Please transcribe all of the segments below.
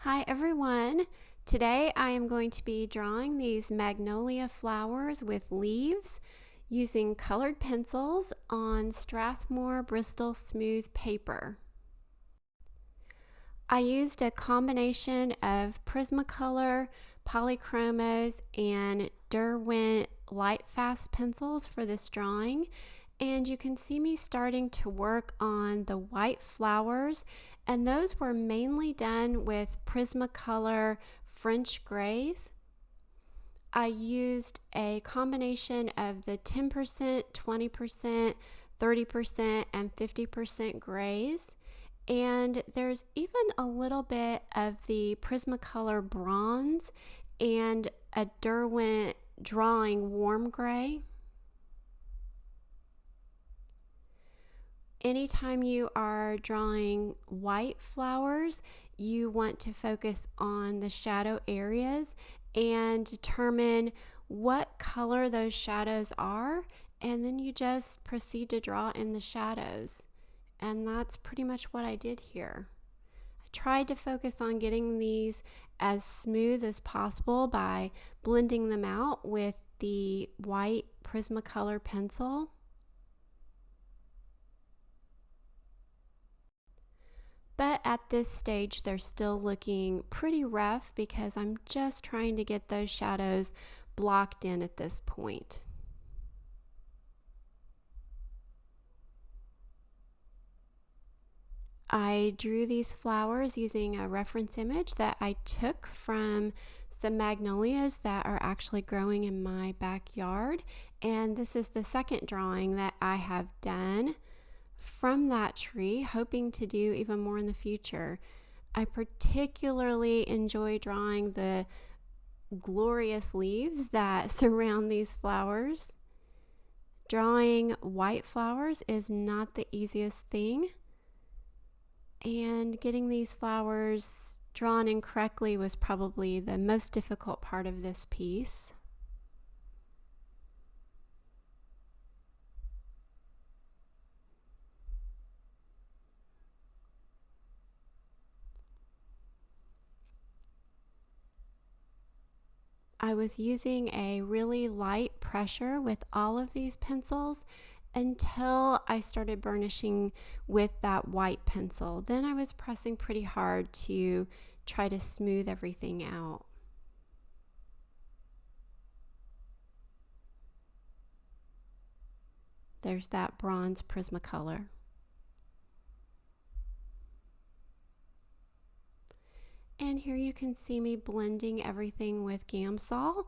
Hi everyone! Today I am going to be drawing these magnolia flowers with leaves using colored pencils on Strathmore Bristol Smooth Paper. I used a combination of Prismacolor, Polychromos, and Derwent Lightfast pencils for this drawing. And you can see me starting to work on the white flowers, and those were mainly done with Prismacolor French grays. I used a combination of the 10%, 20%, 30%, and 50% grays. And there's even a little bit of the Prismacolor bronze and a Derwent drawing warm gray. Anytime you are drawing white flowers, you want to focus on the shadow areas and determine what color those shadows are, and then you just proceed to draw in the shadows. And that's pretty much what I did here. I tried to focus on getting these as smooth as possible by blending them out with the white Prismacolor pencil. But at this stage, they're still looking pretty rough because I'm just trying to get those shadows blocked in at this point. I drew these flowers using a reference image that I took from some magnolias that are actually growing in my backyard. And this is the second drawing that I have done from that tree, hoping to do even more in the future. I particularly enjoy drawing the glorious leaves that surround these flowers. Drawing white flowers is not the easiest thing, and getting these flowers drawn in correctly was probably the most difficult part of this piece. I was using a really light pressure with all of these pencils until I started burnishing with that white pencil. Then I was pressing pretty hard to try to smooth everything out. There's that bronze Prismacolor. And here you can see me blending everything with Gamsol,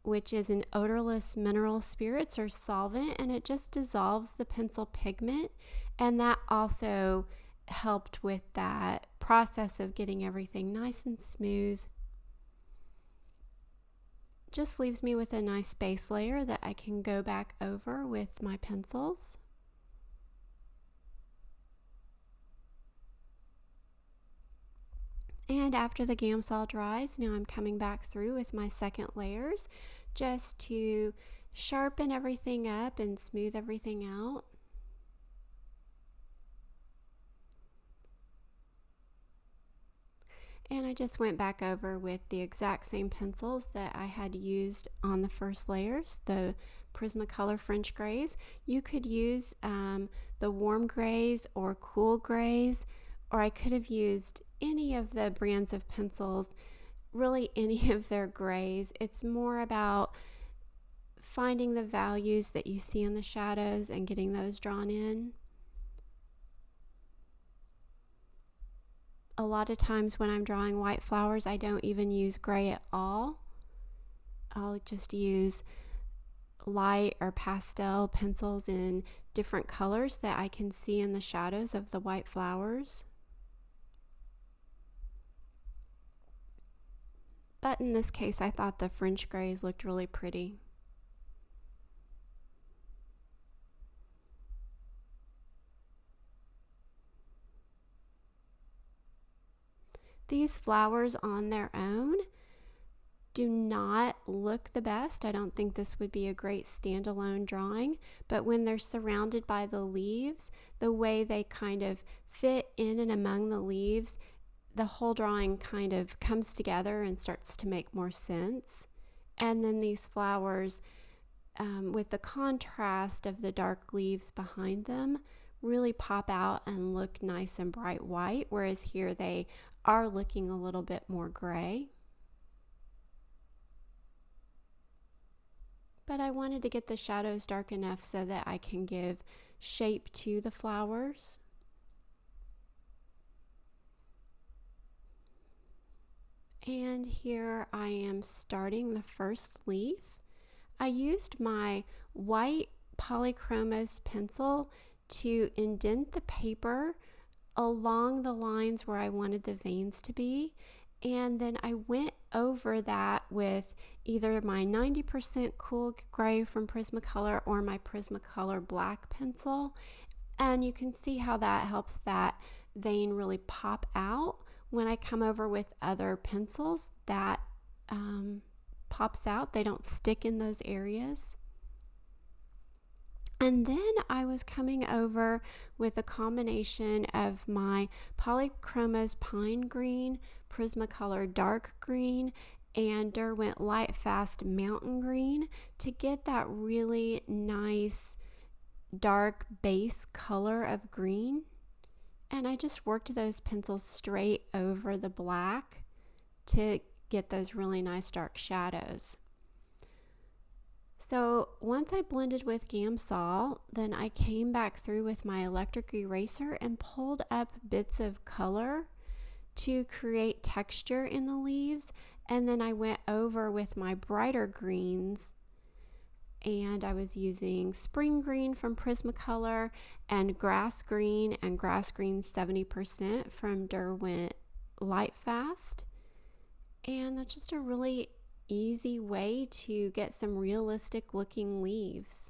which is an odorless mineral spirits or solvent, and it just dissolves the pencil pigment, and that also helped with that process of getting everything nice and smooth. Just leaves me with a nice base layer that I can go back over with my pencils. And after the Gamsol dries, now I'm coming back through with my second layers just to sharpen everything up and smooth everything out. And I just went back over with the exact same pencils that I had used on the first layers, the Prismacolor French grays. You could use the warm grays or cool grays, or I could have used any of the brands of pencils, really any of their grays. It's more about finding the values that you see in the shadows and getting those drawn in. A lot of times when I'm drawing white flowers, I don't even use gray at all. I'll just use light or pastel pencils in different colors that I can see in the shadows of the white flowers. But in this case, I thought the French grays looked really pretty. These flowers on their own do not look the best. I don't think this would be a great standalone drawing, but when they're surrounded by the leaves, the way they kind of fit in and among the leaves, the whole drawing kind of comes together and starts to make more sense. And then these flowers, with the contrast of the dark leaves behind them, really pop out and look nice and bright white, whereas here they are looking a little bit more gray. But I wanted to get the shadows dark enough so that I can give shape to the flowers. And here I am starting the first leaf. I used my white Polychromos pencil to indent the paper along the lines where I wanted the veins to be, and then I went over that with either my 90% cool gray from Prismacolor or my Prismacolor black pencil, and you can see how that helps that vein really pop out. When I come over with other pencils, that pops out. They don't stick in those areas. And then I was coming over with a combination of my Polychromos Pine Green, Prismacolor Dark Green, and Derwent Lightfast Mountain Green to get that really nice dark base color of green. And I just worked those pencils straight over the black to get those really nice dark shadows. So once I blended with Gamsol, then I came back through with my electric eraser and pulled up bits of color to create texture in the leaves. And then I went over with my brighter greens, and I was using Spring Green from Prismacolor and Grass Green 70% from Derwent Lightfast. And that's just a really easy way to get some realistic looking leaves.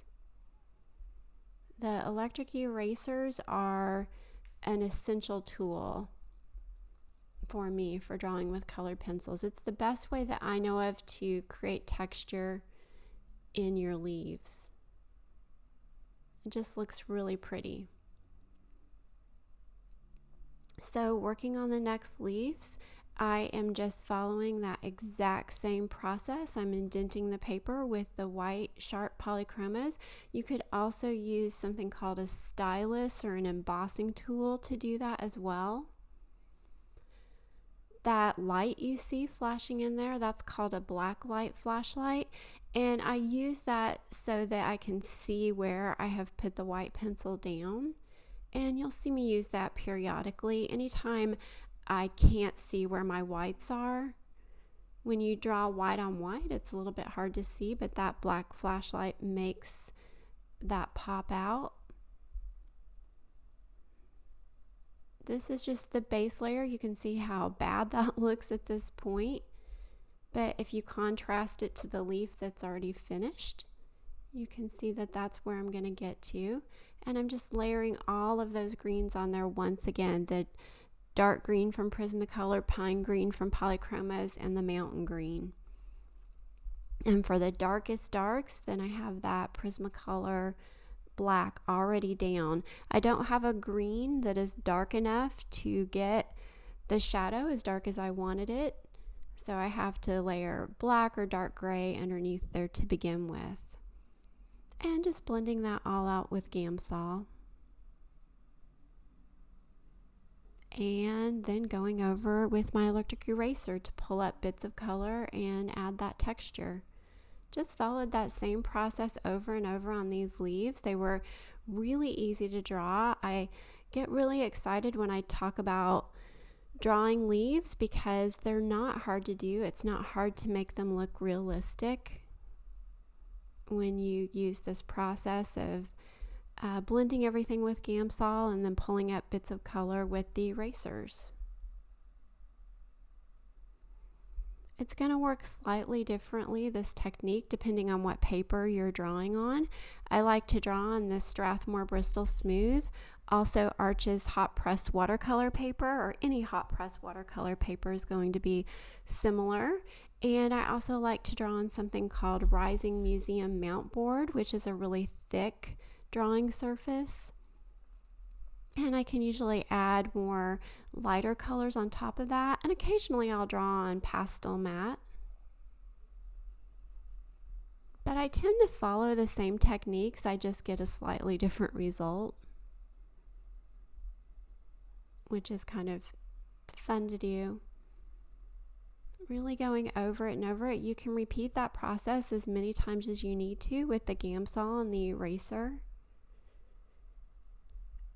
The electric erasers are an essential tool for me for drawing with colored pencils. It's the best way that I know of to create texture in your leaves. It just looks really pretty. So working on the next leaves, I am just following that exact same process. I'm indenting the paper with the white sharp Polychromos. You could also use something called a stylus or an embossing tool to do that as well. That light you see flashing in there, that's called a black light flashlight. And I use that so that I can see where I have put the white pencil down. And you'll see me use that periodically. Anytime I can't see where my whites are. When you draw white on white, it's a little bit hard to see, but that black flashlight makes that pop out. This is just the base layer. You can see how bad that looks at this point. But if you contrast it to the leaf that's already finished, you can see that that's where I'm going to get to. And I'm just layering all of those greens on there once again. The dark green from Prismacolor, pine green from Polychromos, and the mountain green. And for the darkest darks, then I have that Prismacolor black already down. I don't have a green that is dark enough to get the shadow as dark as I wanted it, so I have to layer black or dark gray underneath there to begin with. And just blending that all out with Gamsol. And then going over with my electric eraser to pull up bits of color and add that texture. Just followed that same process over and over on these leaves. They were really easy to draw. I get really excited when I talk about drawing leaves because they're not hard to do. It's not hard to make them look realistic when you use this process of blending everything with Gamsol and then pulling up bits of color with the erasers. It's going to work slightly differently, this technique, depending on what paper you're drawing on. I like to draw on this Strathmore Bristol Smooth, also Arch's hot press watercolor paper, or any hot press watercolor paper is going to be similar. And I also like to draw on something called Rising Museum Mount Board, which is a really thick drawing surface. And I can usually add more lighter colors on top of that, and occasionally I'll draw on pastel matte. But I tend to follow the same techniques, I just get a slightly different result, which is kind of fun to do. Really going over it and over it. You can repeat that process as many times as you need to with the Gamsol and the eraser.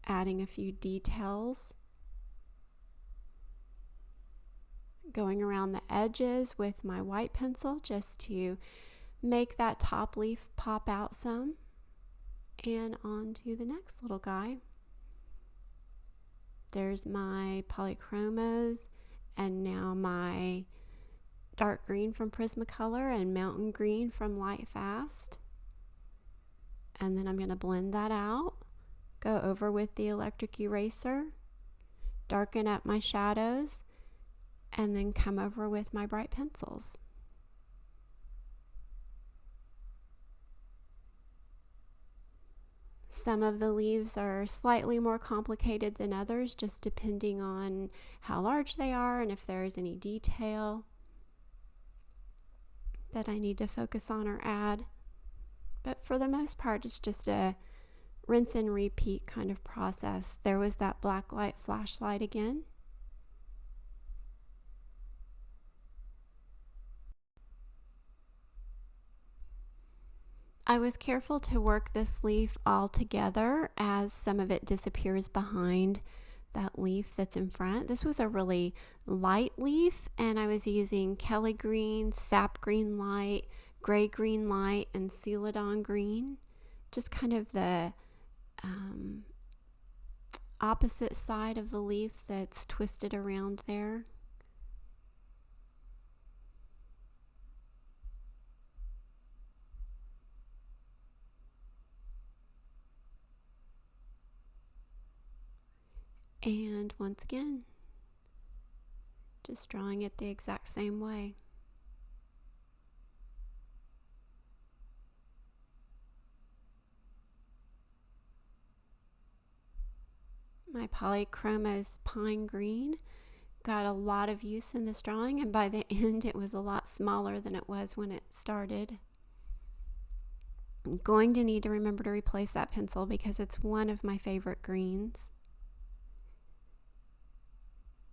Adding a few details. Going around the edges with my white pencil just to make that top leaf pop out some. And on to the next little guy. There's my Polychromos, and now my dark green from Prismacolor and mountain green from Lightfast. And then I'm going to blend that out, go over with the electric eraser, darken up my shadows, and then come over with my bright pencils. Some of the leaves are slightly more complicated than others, just depending on how large they are and if there is any detail that I need to focus on or add. But for the most part, it's just a rinse and repeat kind of process. There was that black light flashlight again. I was careful to work this leaf all together as some of it disappears behind that leaf that's in front. This was a really light leaf, and I was using Kelly green, sap green light, gray green light, and celadon green. Just kind of the opposite side of the leaf that's twisted around there. And once again, just drawing it the exact same way. My Polychromos pine green got a lot of use in this drawing, and by the end it was a lot smaller than it was when it started. I'm going to need to remember to replace that pencil because it's one of my favorite greens.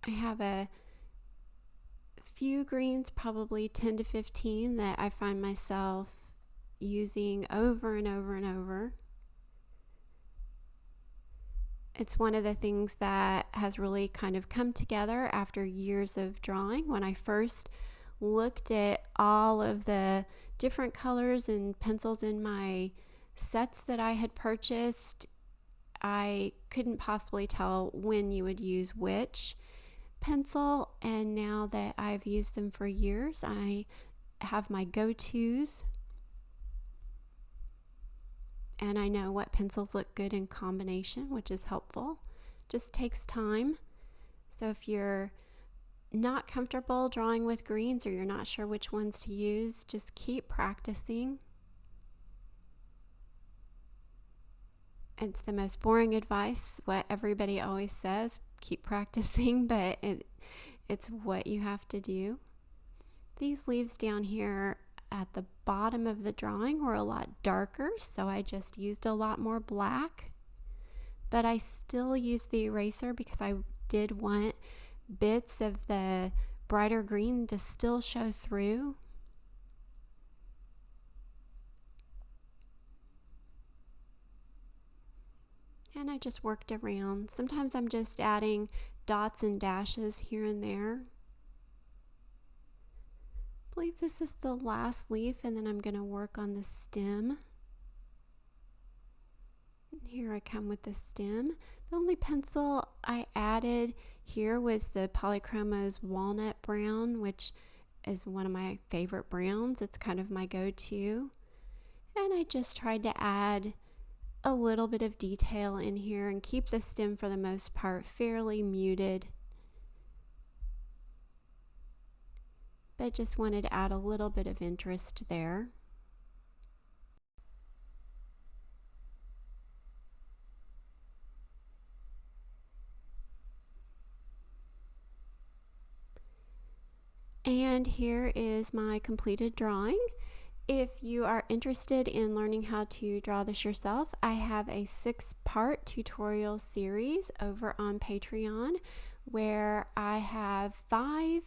I have a few greens, probably 10 to 15, that I find myself using over and over and over. It's one of the things that has really kind of come together after years of drawing. When I first looked at all of the different colors and pencils in my sets that I had purchased, I couldn't possibly tell when you would use which pencil, and now that I've used them for years, I have my go-tos, and I know what pencils look good in combination, which is helpful. Just takes time. So if you're not comfortable drawing with greens or you're not sure which ones to use, just keep practicing. It's the most boring advice, what everybody always says, keep practicing, but it's what you have to do. These leaves down here at the bottom of the drawing were a lot darker, so I just used a lot more black, but I still used the eraser because I did want bits of the brighter green to still show through. And I just worked around. Sometimes I'm just adding dots and dashes here and there. I believe this is the last leaf, and then I'm going to work on the stem. Here I come with the stem. The only pencil I added here was the Polychromos Walnut Brown, which is one of my favorite browns. It's kind of my go-to. And I just tried to add a little bit of detail in here and keep the stem for the most part fairly muted, but just wanted to add a little bit of interest there. And here is my completed drawing. If you are interested in learning how to draw this yourself, I have a 6-part tutorial series over on Patreon where I have 5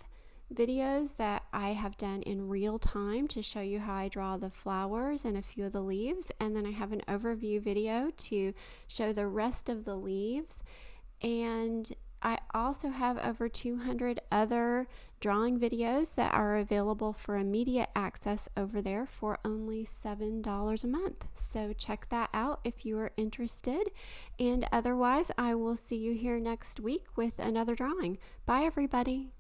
videos that I have done in real time to show you how I draw the flowers and a few of the leaves, and then I have an overview video to show the rest of the leaves. And I also have over 200 other drawing videos that are available for immediate access over there for only $7 a month. So check that out if you are interested. And otherwise, I will see you here next week with another drawing. Bye, everybody.